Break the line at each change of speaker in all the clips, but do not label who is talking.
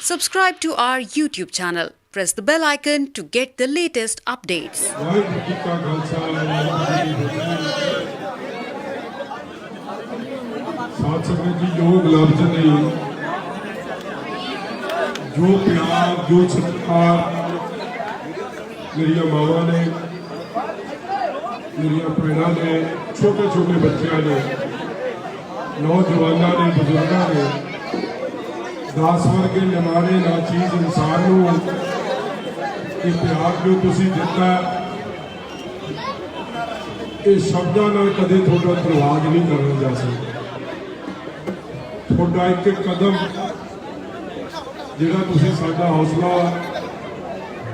Subscribe to our YouTube channel. Press the bell icon to get the latest updates.
साथ संगत जी योग लफ्ज ने जो प्यार जो सत्कार मेरिया मावा ने मेरिया भैन ने छोटे छोटे बच्चों ने नौजवानों ने बुजुर्गों ने दास वर्गे निमारे ना चीज इंसान ये प्यार जो तुसी दिता ये शब्दों नाल कदे थोड़ा प्रवाद नहीं करना जा सकता। थोड़ा एक कदम जिहड़ा तुसी साडा हौसला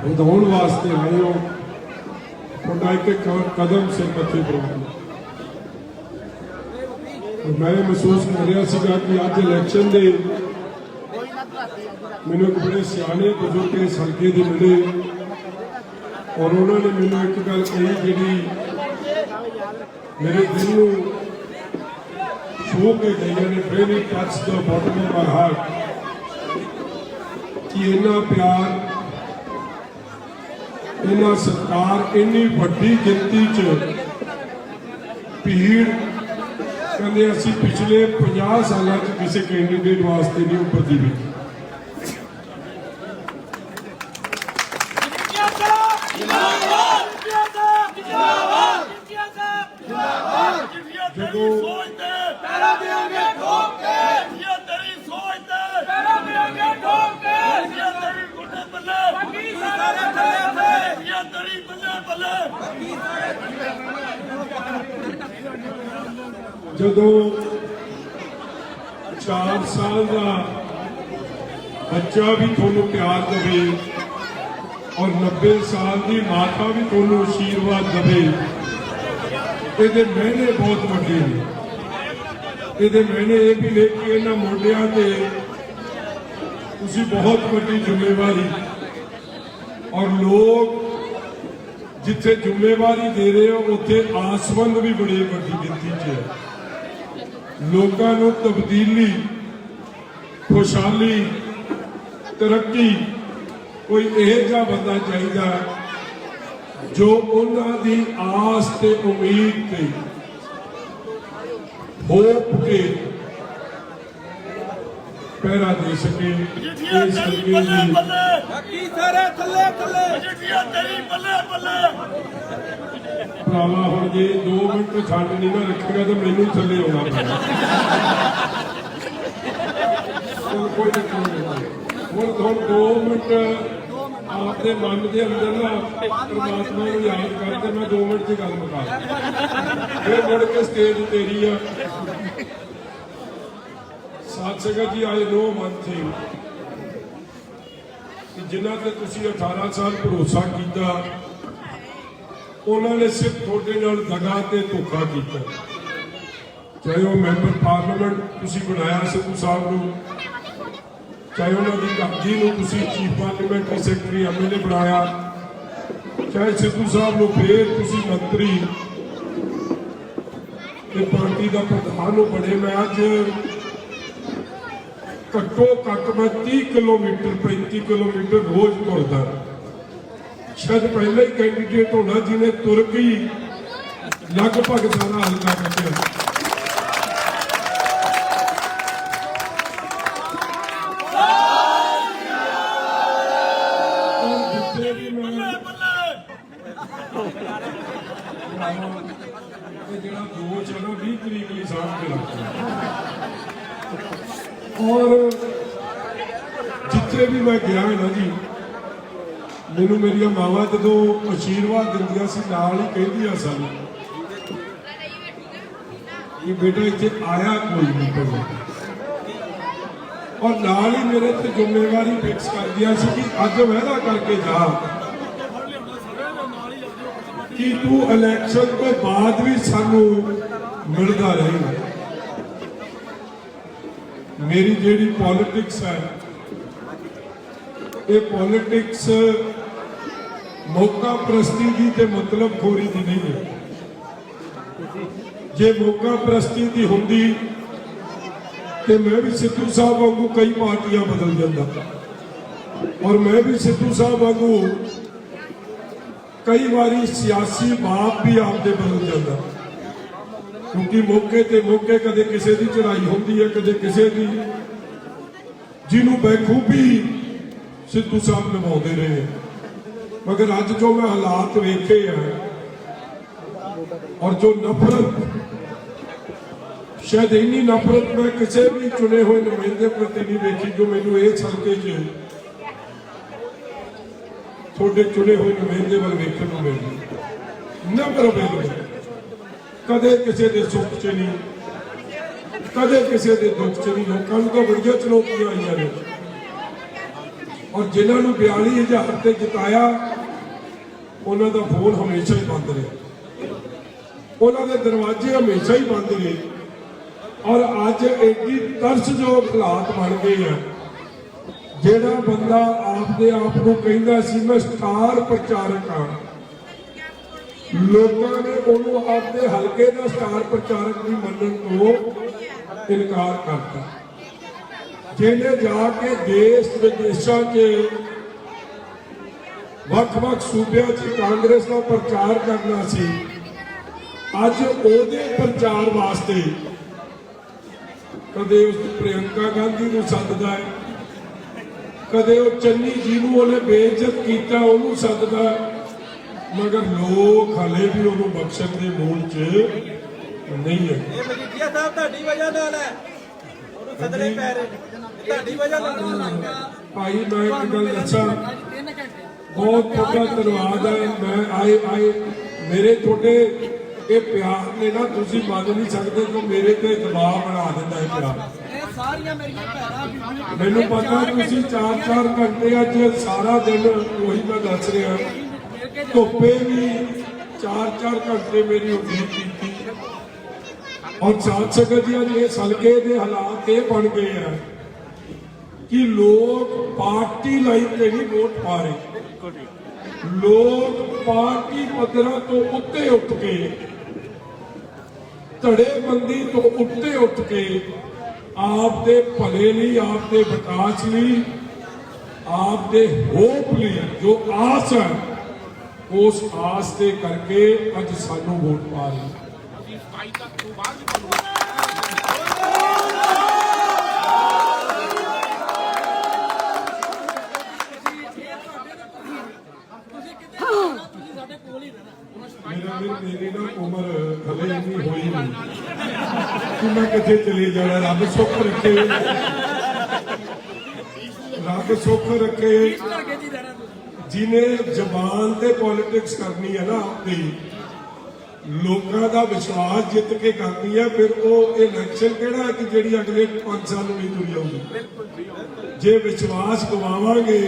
वधाउण वास्ते आए हो, थोड़ा एक कदम सिर पत्ते पर मैं महसूस कर रहा सीगा कि अज इलैक्शन दे मैंने एक बड़े सियाने बुजुर्ग इस हल्के दे मिले और उन्होंने मैंने एक गल कही जी मेरे दिल को छू के गई ने really touch the bottom of my heart कि इन्ना प्यार इन्ना सत्कार इन्नी वड्डी गिनती च भीड़ कहते असी पिछले 50 सालों किसी कैंडीडेट वास्ते नहीं उपर दी भी जदों 4 साल का बच्चा भी थोनों प्यार दे और 90 साल की माता भी थोनों आशीर्वाद दे, ये महीने बहुत वड्डे ने। ये महीने ये भी ले कि इन्होंने मोढियां ते तुसी बहुत वड्डी जिम्मेवारी और लोग जिथे जिम्मेवारी दे रहे हो उत्थे आसवंद भी बड़ी वड्डी गिनती च है। लोगों को तब्दीली खुशहाली तरक्की कोई यह बंदा चाहिए जो उन्होंने आस ते उम्मीद ते होप के पहरा दे सके। भरावा हम जे 2 मिनट खंड नहीं ना रखेगा तो मैनू थले आना पैना। कोई हम 2 मिनट आपके मन के अंदर ना परमात्मा को याद करके मैं 2 मिनट की गल मुका फिर मुड़ के स्टेज तेरी आ। साथ संगत जी आई नो वन थिंग कि जिन्हों ते तुसी 18 साल भरोसा किया उन्होंने सिर्फ थोड़े नाल दगा ते धोखा किया। चाहे वह मैंबर पार्लीमेंट तुसी बनाया सिद्धू साहब को, चाहे उन्होंने घरजी को चीफ पार्लीमेंट्री सैकटरी MLA बनाया, चाहे सिद्धू साहब को फिर तुसी मंत्री पार्टी का प्रधान बने। मैं अज घट्टो घट मैं 30 किलोमीटर 35 किलोमीटर रोज तुरदा, शायद पहले ही कैंडीडेट होना जिन्हें तुर गई लगभग सारा हल्का कटिया। और जिथे भी मैं गया है ना जी मैनू मेरिया मावा जो आशीर्वाद दिंदियां सी नाल ही कहंदियां सन कि बेटा इत्थे आया कोई नहीं पहले, और नाल ही मेरे ते जिम्मेवारी फिक्स कर दिया सी कि अज वादा करके जा कि तू इलैक्शन तो बाद भी सानू मिलता रहेगा। मेरी जेड़ी पॉलिटिक्स है ये पॉलिटिक्स मौका प्रस्ती की ते मतलब खोरी की नहीं है। जे मौका प्रस्ती की होंगी तो मैं भी सिद्धू साहब वांगू कई पार्टियां बदल जाता, और मैं भी सिद्धू साहब वांगू कई बारी सियासी बाप भी आपदे बदल जाता, क्योंकि मौके ते मौके कदे किसी की चढ़ाई होती है, कदे किसी की, जिन्हों बखूबी सिद्धू साहब निभाते रहे। मगर अज जो मैं हालात वेखे हैं और जो नफरत, शायद इन्नी नफरत मैं किसी भी चुने हुए नुमाइंदे प्रति नहीं देखी जो मैनू इस हल्के च थोड़े चुने हुए नुमाइंदे वाल वेखण नूं मिली। नफरत कदे किसी के सुख च नहीं, कदे किसी के दुख च नहीं। लोगों को तो बड़िया चुनौतियां आईयां ने और जिन्होंने 42,000 से जिताया उन्हों का फोन हमेशा ही बंद रहे, उन्होंने दरवाजे हमेशा ही बंद रहे। और अज एडी तरसयोग हालात बन गए हैं, जेड़ा बंदा आपदे आप को कहंदा सी मैं स्टार प्रचारक हाँ, लोगों ने उन्होंने आपके हल्के का स्टार प्रचारक भी मनन को इनकार करता। जिन्हें जाके देश विदेशों के वख-वख सूबे कांग्रेस का प्रचार करना सी, अज ओदे प्रचार वास्ते कदे उस प्रियंका गांधी को सददा है, कदे वो चन्नी जी को उन्हें बेइज्जत किया उन्होंने सददा है, मगर लोग हले भी उन्होंने बख्शण के मूड च नहीं है। भाई मैं एक गल दसा, बहुत थोड़ा धन्यवाद है। मैं आए मेरे थोड़े ये प्यार ने ना तुसी मान नहीं सकते तो मेरे ते दबाव बना देता है प्यार। मैनू पता तुसी 4-4 घंटे अज सारा दिन वही मैं दस रहा, धुप्पे भी 4-4 घंटे मेरी उम्मीद की। और साथ संगत जी अज इस हल्के के हालात ये बन गए हैं कि लोग पार्टी लाइन पे नहीं वोट पा रहे, लोग पार्टी पद्धरां तो उत्ते उठ के, धड़ेबंदी तो उत्ते उठ के आपदे भले लिए, आपदे विकास लिए, आपदे होप लिए जो आस है उस आस के करके अज सानू वोट पा रहे। मेरी ना उम्र हले इन्नी हुई नहीं कि मैं कितने चले जाना। रब सुख रखे, रब सुख रखे। जिन्हें जबान से पॉलिटिक्स करनी है ना, अपनी लोगों का विश्वास जित के करनी है, फिर वो इलेक्शन केड़ा है कि जी अगले 5 साल नहीं तुरी आऊगी। जे विश्वास गवावांगे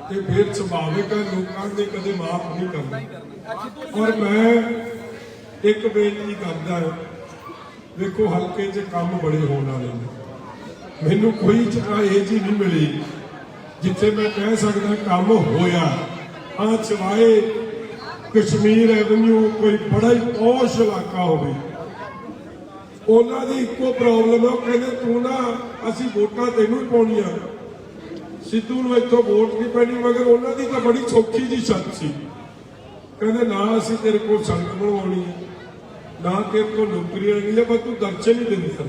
तो फिर सुभाविक है लोगों ने कदे माफ नहीं करना। और मैं एक बेनती करता है, देखो हल्के च काम बड़े होने वाले हैं, मैनू कोई जगह यह चीज नहीं मिली जिथे मैं कह सकता काम होया। हाँ सिवाए कश्मीर एवेन्यू कोई बड़ा ही पौश इलाका हो, उन्होंने इको प्रॉब्लम है, कहते तू ना असी वोटां तेनू ही पाउणियां, सिद्धू नूं इत्थों वोट नहीं पैनी। मगर उन्होंने तो बड़ी सौखी जी शर्त सी, कहते ना असी तेरे को सड़क बनवानी है, ना तेरे को नौकरी आनी है, पर तू दर्शन ही देनी है।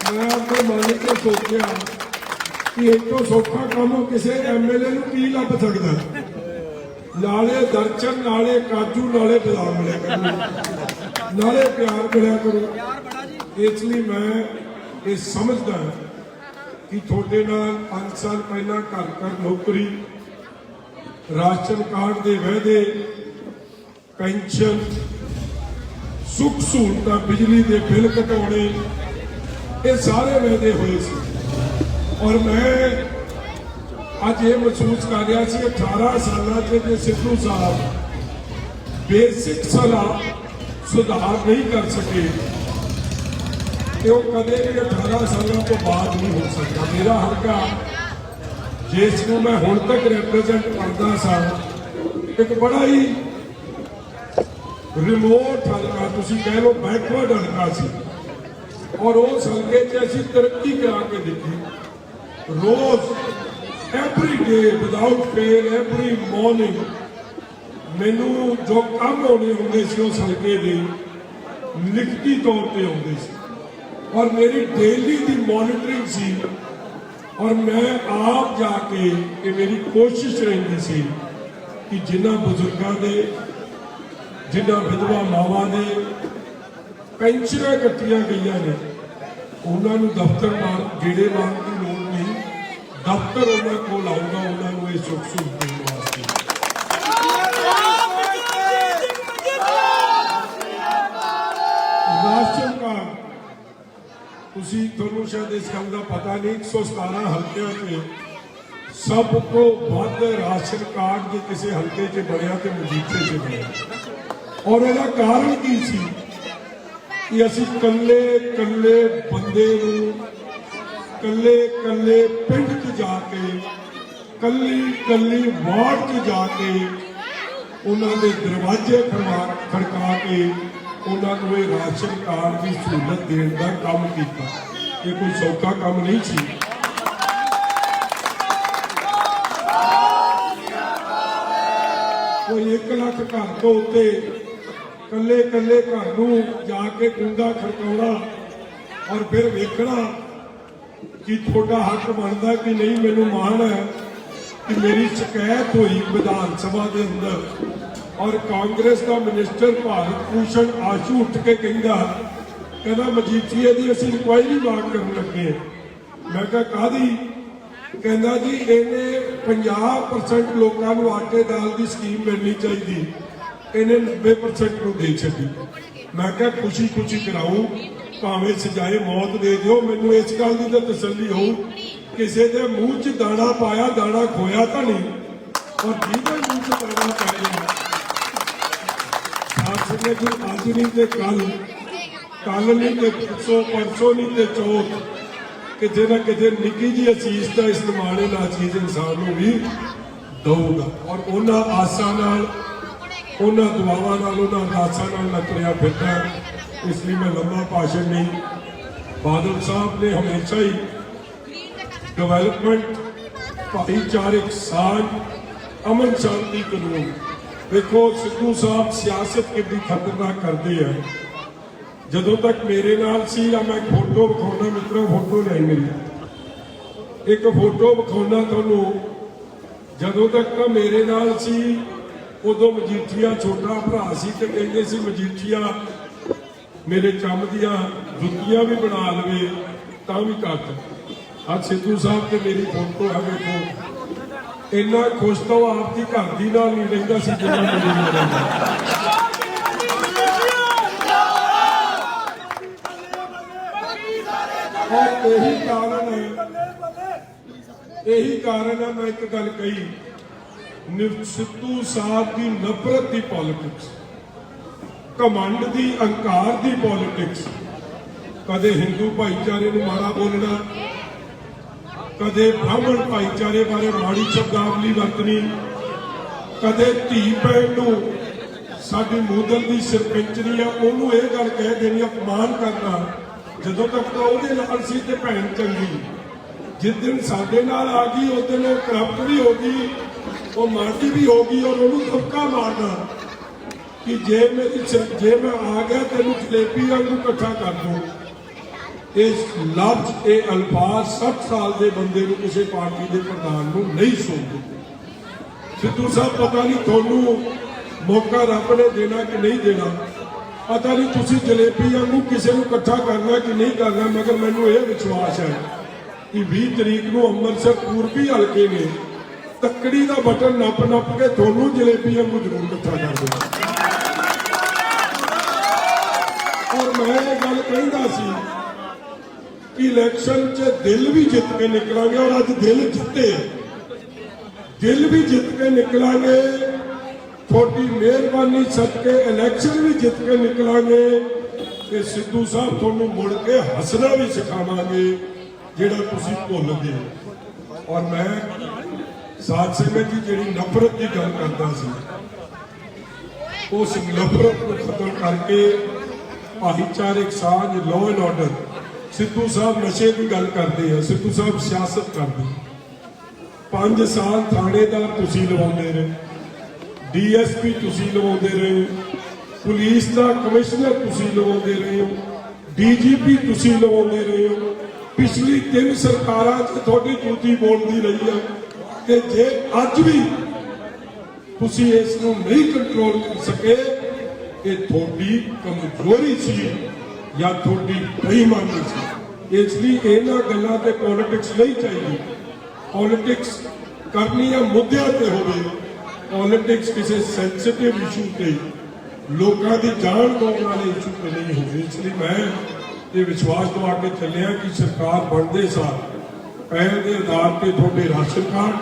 मैं अपने मन से सोचा कि इतो सौखा काम किसी MLA नूं की लभ सकता, नाले दर्शन, नाले काजू, नाले बादाम मिले करूँ, नाले प्यार मिले करूँ। इसलिए मैं ये समझदा कि थोड़े नाल 5 साल पहला घर घर नौकरी, राशन कार्ड के वायदे, पेंशन, सुख सहूलतां, बिजली के बिल घटाने, ये सारे वायदे हुए सी। और मैं अज ये महसूस कर रहा सी 18 साल के सिद्धू साहब बेसिक सुधार नहीं कर सके, तो कदे भी 18 साल तो बाद नहीं हो सकता। मेरा हल्का जिसको मैं हुण तक रिप्रेजेंट करता सा, एक बड़ा ही रिमोट हल्का, तुसीं कह लो बैकवर्ड हल्का सी, और उस हल्के च असीं तरक्की करा के देखी। रोज every day without fail every morning मैनू जो काम होने होंगे सी उस हल्के दे लिखती तौर पर आते सी और मेरी डेली की मॉनिटरिंग सी और मैं आप जाके ये मेरी कोशिश रही सी कि जिन्हों बुजुर्गों के जिन्हों विधवा मावां ने पेंशनां कट्टियां गई ने उन्होंने दफ्तर मार गेड़े मारन की लोड़ नहीं दफ्तर उन्होंने को आऊगा उन्होंने ये सुख सहूलत देने वास्ते राशन कार्ड तुहानू शायद इस गल का पता नहीं 117 हल्कों से सब तो वध राशन कार्ड जो किसी हल्के च बनया तो मजीठे च बनया और इसका कारण की सी कि असी कल्ले कल्ले बंदे कल्ले कल्ले पिंड च जाके कल्ली कल्ली वार्ड च जाके उन्होंने दरवाजे खड़का के उन्होंने राशन कार्ड की सहूलत देने का काम किया। ये कोई सौखा काम नहीं सी। कोई 1 लाख घर तो उत्ते कल्ले कल्ले घर नूं जाके कुंडा खड़काउणा और फिर वेखना कि थोड़ा हक बनता कि नहीं। मैनूं माण है कि मेरी शिकायत हुई विधान सभा के अंदर और कांग्रेस का मिनिस्टर भारत भूषण आशू उठ के कहना मजीठीए की असीं इंक्वायरी मांग करन लगे। मैं कहा काहदी? कहना जी इन्हें 50% लोगों को आटे दाल की स्कीम मिलनी चाहिए, इन्हें 90% को दे छड्डी। मैं कहा खुशी खुशी कराऊं भावें सजाए मौत दे दो, मैनूं इस गल की तो तसल्ली हो किसी के मूँह च दाना पाया दाना खोया तो नहीं और जिहदे मूँह च दाना पाया जी अज नहीं तो कल नहीं तो परसों नहीं तो चौथ कितने ना कितने निकी जी असीस का इस माणे ना चीज इंसान को भी दूगा और उन्होंने आसा उन्होंने दुआवां उन्होंने अरदासां मैं तुरिया फिरदा। इसलिए मैं लंबा भाषण नहीं। बादल साहब ने हमेशा ही डेवलपमेंट भाईचारक साझ अमन शांति कानून देखो सिद्धू साहब सियासत कितनी खतरनाक करते हैं। जदों तक मेरे नाल सी मैं एक फोटो विखाना मित्रों फोटो नहीं मिली एक फोटो विखाना थोनों जदों तक तो मेरे नाल सी उदों मजीठिया छोटा भरा सी ते कहंदे सी मजीठिया मेरे चम दियां जुत्तियां भी बना लवे तां भी घट। आज सिद्धू साहब ते मेरी फोटो है देखो इन्ना खुश तो आपकी घर की नाल नहीं रहिंदा सी जिन्ना मेरे नाल रहिंदा। और यही कारण है मैं एक गल कही सिद्धू साहब की नफरत की पॉलिटिक्स घमंड की अंकार की पॉलिटिक्स कदे हिंदू भाईचारे नूं माड़ा बोलना कदे ब्राह्मण भाईचारे बारे माड़ी शब्दावली वरतनी कदे धी भैन नूं साडी मूदल की सरपंचनी है उन्होंने ये गल कह देनी अपमान करना जदों तक तो वो नाल सी ते भैन चंगी जिस दिन साडे नाल आ गई उस दिन वो करप्ट भी होगी वो माड़ी भी होगी और उन्होंने धक्का मारना कि जे मैं आ गया तेन जलेबी वांगू इकट्ठा कर दूं। इस लफ्ज ये अल्फाज 60 साल के बंदे को किसी पार्टी के प्रधान को नहीं सुनते। सिद्धू साहब पता नहीं थोनू मौका रब ने देना कि नहीं देना पता नहीं तुसी जलेबी वांगू किसी को इकट्ठा करना कि नहीं करना मगर मैनू यह विश्वास है कि 20 तरीक को अमृतसर पूर्वी हल्के ने तकड़ी का बटन नप नप के थोनू जलेबी वांगू जरूर इकट्ठा कर देना। और मैं ये गल कहता सी कि इलैक्शन च दिल भी जित के निकलांगे और अज दिल जिते दिल भी जित के निकलांगे थोड़ी मेहरबानी सदके इलैक्शन भी जित के निकलांगे ते सिद्धू साहब थोनू मुड़ के हसना भी सिखावांगे जिहड़ा तुसीं भुल गए। और मैं साध संगत जी जिहड़ी नफरत की गल करदा सी उस नफरत को खत्म करके भाईचारक साझ लॉ एंड ऑर्डर सिद्धू साहब नशे की गल करते हैं, सिद्धू साहब सियासत करते हैं। 5 साल थानेदार तुसी लवाउंदे रहे, DSP तुसी लवाउंदे रहे, पुलिस का कमिश्नर तुसी लवाउंदे रहे हो, DGP तुसी लवाउंदे रहे हो। पिछली 3 सरकारां च तुहाडी जूती बोलदी रही है कि जे अज भी तुसी इस नूं नहीं कंट्रोल कर सके, ये थोड़ी कमजोरी सी या थोड़ी बेईमानी सी। इसलिए इन्हां गल्लां ते पॉलिटिक्स नहीं चाहिए। पॉलिटिक्स करनी है मुद्दों ते होवे, पॉलिटिक्स किसी सेंसिटिव इशू ते लोगों की जान पाने वाले इशू ते नहीं होवे। इसलिए मैं ये विश्वास दवा के चलिया कि सरकार बनते सार पहल के आधार पर थोड़े राशन कार्ड,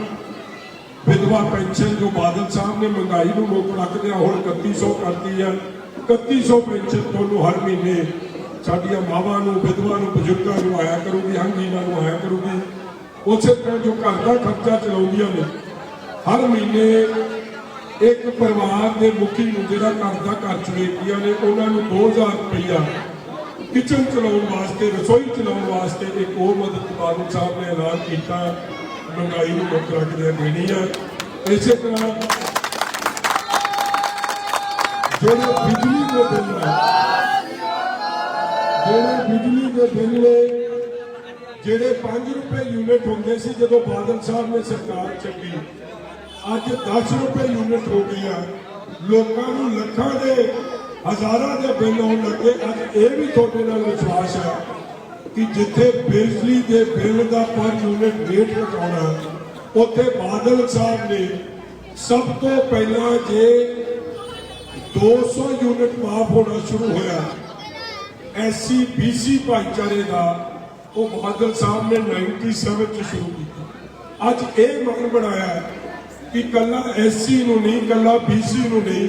विधवा पेंशन जो बादल साहब ने महंगाई को मुक रख दिया हूँ 3100 करती है। 3100 पेंशन थोनों हर महीने साडियां मावां नूं, विधवा नूं, बजुर्गों नूं आया करूगी, अंगहीनां नूं आया करूगी। उस तरह जो घर का खर्चा चलाउंदियां ने हर महीने एक परिवार के मुखी नूं जिहड़ा घर का खर्च वेचदियां ने उन्होंने 2000 रुपया किचन चलाउण वास्ते, रसोई चलाउण वास्ते एक और मदद बादल साहब ने ऐलान किया, महंगाई को मुक रखदियां देनी है। इस तरह जो बिजली के बिल है, बिजली के बिल ने जेडे 5 रुपए यूनिट होंगे सी जो बादल साहब ने सरकार चली, अज 10 रुपए यूनिट हो गया। लोगों को लखों के हजारों के बिल आने लगे। अज ये भी थोड़े नाल विश्वास है कि जिथे बिजली के बिल का पर यूनिट रेट घटाना, उत्थे बादल साहब ने सब तो पहला जे 200 यूनिट माफ होना शुरू होया SC BC भाईचारे का, वो बादल साहब ने 97 च शुरू की। अज ये मन बनाया कि कला SC नूं नहीं, कला BC नूं नहीं,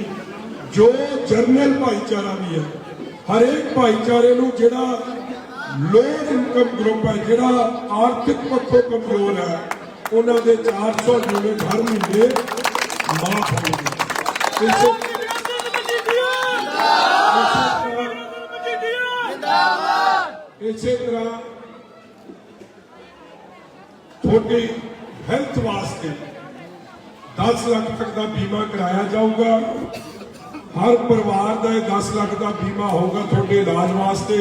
जो जरनल भाईचारा भी है, हर एक भाईचारे नूं जिहड़ा लो इनकम ग्रुप है, जिहड़ा आर्थिक पक्षों कमजोर है, उन्होंने 400 यूनिट हर महीने माफ होंगे। इसी तरह थोड़ी हेल्थ वास्ते 10 लाख तक का बीमा कराया जाऊगा। हर परिवार का 10 लाख का बीमा होगा थोड़े इलाज वास्ते।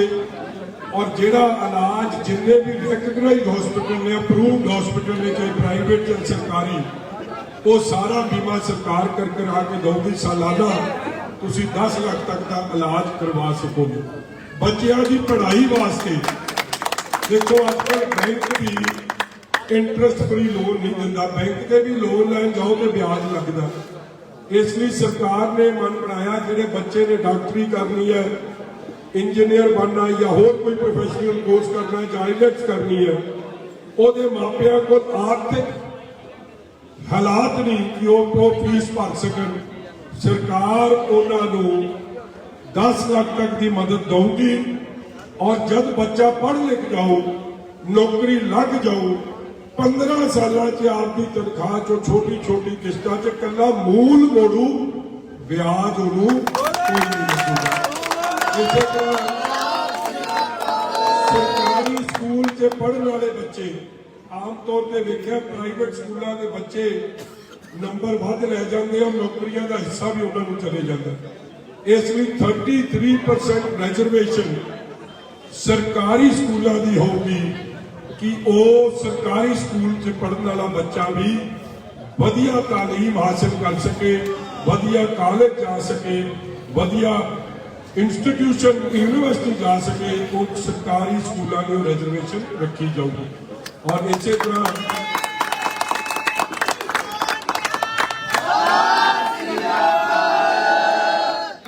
और जिहड़ा इलाज जिन्ने भी रिकगनाइज हॉस्पिटल ने, अप्रूव्ड हॉस्पिटल ने, चाहे प्राइवेट या सरकारी, वो सारा बीमा सरकार कर करा के दऊगी। सालाना तुसी 10 लाख तक का इलाज करवा सकोगे। बच्चों की पढ़ाई वास्ते देखो आजकल बैंक भी इंटरस्ट फ्री लोन नहीं दिता, बैंक के भी लोन लैन जाओ तो ब्याज लगता। इसलिए सरकार ने मन बनाया जिहड़े बच्चे ने डॉक्टरी करनी है, इंजीनियर बनना या होर कोई प्रोफेशनल कोर्स करना है, IELTS करनी है, उहदे मापियां को आर्थिक हालात नहीं कि वो फीस भर सकन। सरकार उन्होंने 10 लाख तक की मदद दूंगी। और जब बच्चा पढ़ लिख जाओ, नौकरी लग जाओ, 15 साल आपकी तनख्वाह चो छोटी छोटी किस्तां च कला मूल मोड़ू, ब्याज उन्होंने कोई नहीं लगेगा। इसी तरह सरकारी स्कूल से पढ़ने वाले बच्चे आमतौर पर देखा, प्राइवेट स्कूलों के बच्चे नंबर वध लै जाते और नौकरियों का हिस्सा भी उन्होंने चले जाता। इसलिए 33% रिजर्वेशन सरकारी स्कूलों की होगी कि वो सरकारी स्कूल से पढ़ने वाला बच्चा भी वधिया तालीम हासिल कर सके, वधिया कॉलेज जा सके, वधिया इंस्टीट्यूशन यूनिवर्सिटी जा सके। वो सरकारी स्कूलों की रिजर्वेशन रखी जाऊगी। और इसी तरह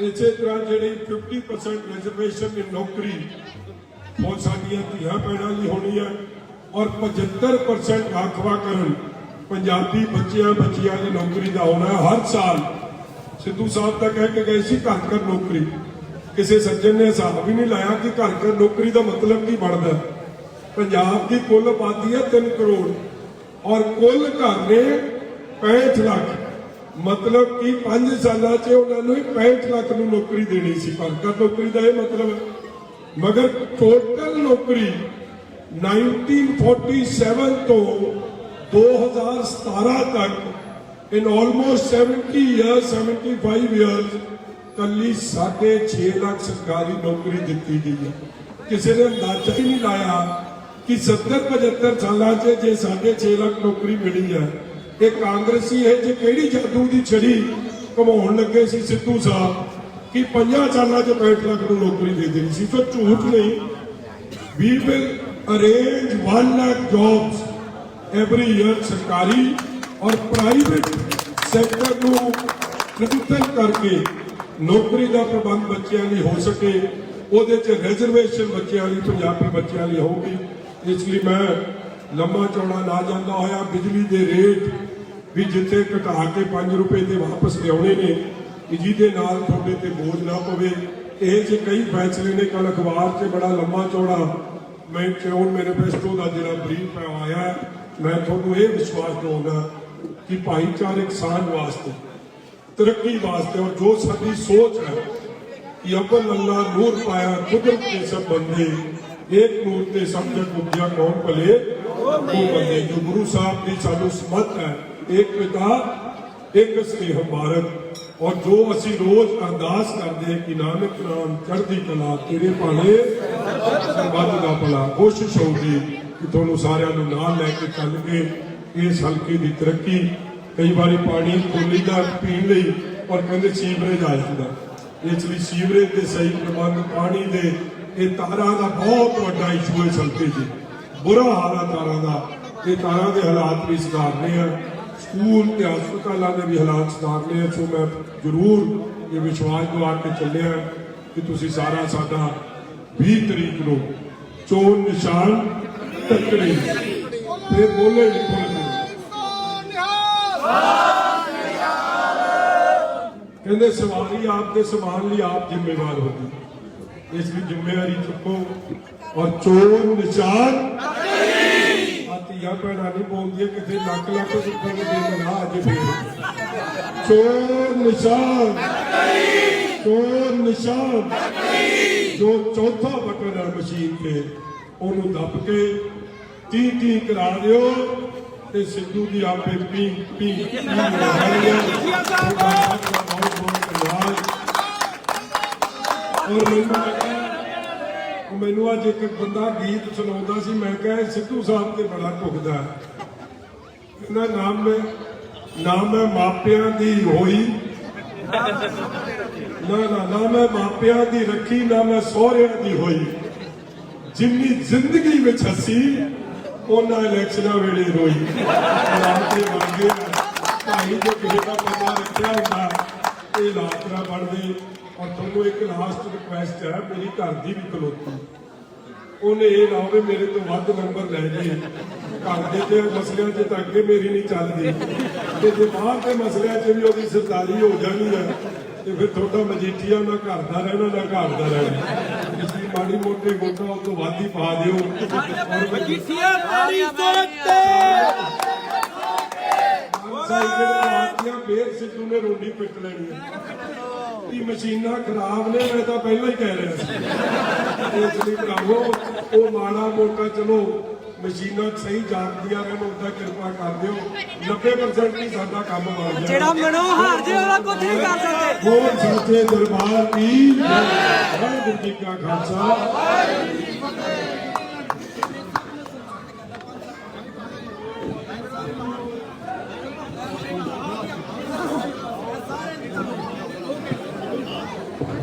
इसी तरह जी 50% रिजर्वेशन की नौकरी बहुत सारिया धियां भैणां लई होनी है। और 75% राखवाकरण पंजाबी बच्चियां बच्चियां की नौकरी का होना है। हर साल सिद्धू साहब तक कह के गए सी घर घर नौकरी, किसी सज्जन ने हिसाब भी नहीं लाया कि घर घर नौकरी का मतलब की बनता। पंजाब की कुल आबादी है 3 करोड़ और कुल घर ने 65 लाख, मतलब कि 5 साल उन्होंने 65 लाख नौकरी देनी सी। घर घर नौकरी का यह मतलब है मगर टोटल नौकरी 1947 तो 2017 तक इन ऑलमोस्ट 70 years 75 years कली 6.5 लाख सरकारी नौकरी दी गई है। किसी ने अंदाजा ही नहीं लाया कि 70-75 साल से जे 6.5 लाख नौकरी मिली है। ये कांग्रेसी है जो केड़ी जादू की छड़ी घुमाउण लगे सी सिद्धू साहब कि 5 साल 65 लाख को नौकरी दे देनी सी। तो झूठ नहीं, we will arrange 1 lakh jobs every year सरकारी और प्राइवेट सैक्टर को प्रदूषण करके नौकरी का प्रबंध बच्चों लिए हो सके। ਉਹਦੇ ਚ ਰਿਜ਼ਰਵੇਸ਼ਨ ਬੱਚਿਆਂ ਲਈ ਪੰਜਾਬੀ ਬੱਚਿਆਂ ਲਈ ਹੋਊਗੀ। ਇਸ ਲਈ ਮੈਂ ਲੰਮਾ ਚੌੜਾ ਨਾ ਜਾਂਦਾ ਹੋਇਆ ਬਿਜਲੀ ਦੇ ਰੇਟ ਵੀ ਜਿੱਥੇ ਘਟਾ ਕੇ 5 ਰੁਪਏ ਤੇ ਵਾਪਸ ਲਿਆਉਣੇ ਨੇ ਕਿ ਜਿਹਦੇ ਨਾਲ ਤੁਹਾਡੇ ਤੇ ਬੋਝ ਨਾ ਪਵੇ। ਇਹ ਜੇ ਕਈ ਫੈਸਲੇ ਨੇ ਕੱਲ ਅਖਬਾਰ 'ਚ ਬੜਾ ਲੰਮਾ ਚੌੜਾ ਮੈਂ ਚੋਣ ਮੈਨੀਫੈਸਟੋ ਦਾ ਜਿਹੜਾ ਬਰੀਫ ਆਇਆ, ਮੈਂ ਤੁਹਾਨੂੰ ਇਹ ਵਿਸ਼ਵਾਸ ਦਊਂਗਾ ਕਿ ਭਾਈਚਾਰਕ ਸਾਂਝ ਵਾਸਤੇ, ਤਰੱਕੀ ਵਾਸਤੇ ਔਰ ਜੋ ਸਾਡੀ ਸੋਚ ਹੈ कि अव्वल अल्लाह नूर पाया कुदरत के सब बंदे, एक नूर ते सब जग उपजा कौन भले वो बंदे। जो गुरु साहब की सानू समत है, एक पिता एक स्नेह भारत। और जो असी रोज अरदास करते हैं कि नानक नाम चढ़ती कला तेरे भाले सरबत दा भला। कोशिश होगी कि तुहानू सारिਆਂ ਨੂੰ ਨਾਲ ਲੈ ਕੇ ਚੱਲ के इस हल्के की तरक्की। कई बार पानी खोली का पीने ਲਈ और कहते सीवरेज आ जाता, इसलिए सीवरेज के सही प्रबंध पानी के ये तारा का बहुत बड़ा इशू है। हल्के से बुरा हाल है तारा का, ये तारा के हालात भी सुधारने हैं, स्कूल के हस्पतालों के भी हालात सुधारने हैं। सो मैं जरूर ये विश्वास दवा के चले कि तुसी सारा साडा 20 तरीक को चोन निशान तकड़ी फिर बोले लिखो कहते सवारी आपके समान लिए आप जिम्मेवार होगी, इसलिए जिम्मेवारी चुको और चोर निशान भैन नहीं बोलती किसी लख लख रुपए के दिन ना अज फिर चोर निशान, चोर निशान। जो चौथा बटन है मशीन पे ओनू दब के 30 करा दियो ते सिद्धू की आपे पी पी और मैनू अज एक बंदा गीत सुना सी, मैं कहा सिद्धू साहब से बड़ा ढुकदा है। ना मैं मापिया की होई ना मैं मापिया की रखी, ना मैं सौहरिया की होई। जिन्नी जिंदगी में हसी उन्ना इलैक्शना वेले रोई। बन गए भाई जो किसी का पता रखा होंगे ये हालात ना बनते। और तुमको एक लास्ट रिक्वेस्ट है, मेरी घर की भी खलोती उन्हें ये ना हो मेरे तो वध नंबर लै जाए। घर के मसलों से तो अगे मेरी नहीं चलती, जो बाहर के मसलों से भी वो सरदारी हो जानी है तो फिर थोड़ा मजीठिया ना घर का रहना ना घर का रहना। इसलिए माड़ी मोटे वोटा उस तो वध ही पा दिओ। फिर सिद्धू ने रोटी पिट लेनी है। मशीना खराब ने, मैं तो पहले ही कह रहा। इसलिए भरावो वो माड़ा मोटा चलो मशीना सही जापदियां रहन, उदा कृपा कर दिओ। 90% ही साडा काम बन जाए। बोल सच्चे दरबार की वाहिगुरू जी का खालसा।